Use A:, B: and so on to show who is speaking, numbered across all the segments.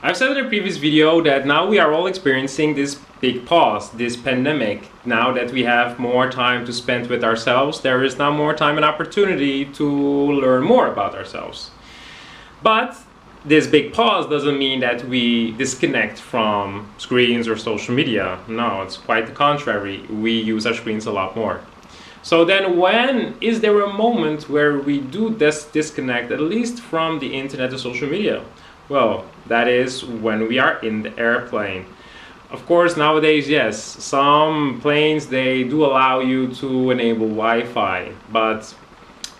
A: I've said in a previous video that now we are all experiencing this big pause, this pandemic. Now that we have more time to spend with ourselves, there is now more time and opportunity to learn more about ourselves. But this big pause doesn't mean that we disconnect from screens or social media. No, it's quite the contrary. We use our screens a lot more. So then when is there a moment where we do disconnect, at least from the internet and social media? Well, that is when we are in the airplane. Of course, nowadays, yes, some planes, they do allow you to enable Wi-Fi, but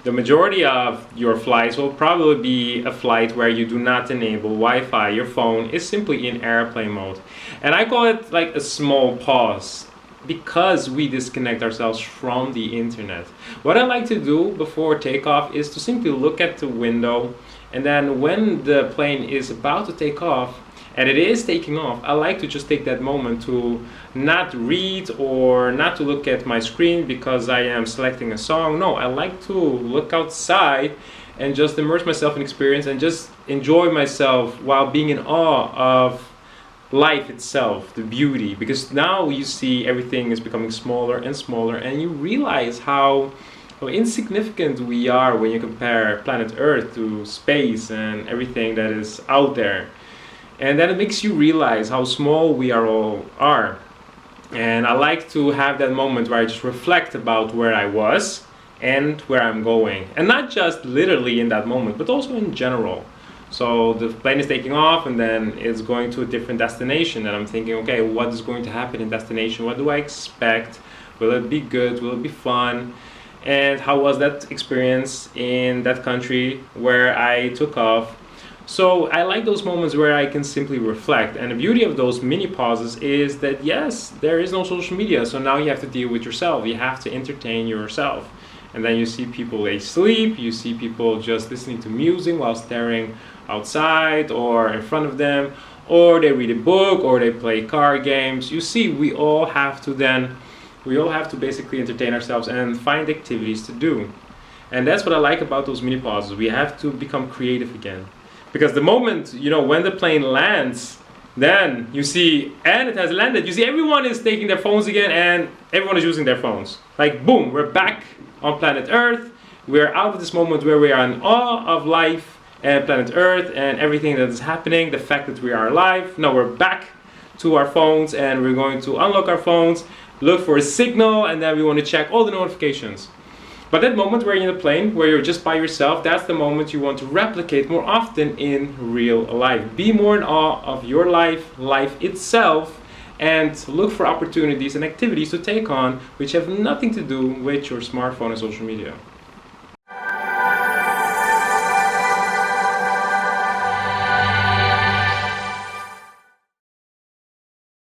A: the majority of your flights will probably be a flight where you do not enable Wi-Fi. Your phone is simply in airplane mode. And I call it like a small pause, because we disconnect ourselves from the internet. What I like to do before takeoff is to simply look at the window, and then when the plane is about to take off, and it is taking off, I like to just take that moment to not read or not to look at my screen because I am selecting a song. No, I like to look outside and just immerse myself in experience and just enjoy myself while being in awe of life itself, the beauty, because now you see everything is becoming smaller and smaller, and you realize how insignificant we are when you compare planet Earth to space and everything that is out there. And then it makes you realize how small we all are. And I like to have that moment where I just reflect about where I was and where I'm going, and not just literally in that moment, but also in general. So the plane is taking off and then it's going to a different destination, and I'm thinking, okay, what is going to happen in destination? What do I expect? Will it be good? Will it be fun? And how was that experience in that country where I took off? So I like those moments where I can simply reflect. And the beauty of those mini pauses is that, yes, there is no social media, so now you have to deal with yourself. You have to entertain yourself. And then you see people, they sleep, you see people just listening to music while staring outside or in front of them, or they read a book, or they play card games. You see, we all have to basically entertain ourselves and find activities to do. And that's what I like about those mini pauses. We have to become creative again. Because the moment, when the plane lands, then you see, and it has landed, you see everyone is taking their phones again and everyone is using their phones. Like, boom, we're back on planet Earth. We're out of this moment where we are in awe of life and planet Earth and everything that is happening, the fact that we are alive. Now we're back to our phones and we're going to unlock our phones, look for a signal, and then we want to check all the notifications. But that moment where you're in a plane, where you're just by yourself, that's the moment you want to replicate more often in real life. Be more in awe of your life itself, and look for opportunities and activities to take on which have nothing to do with your smartphone and social media.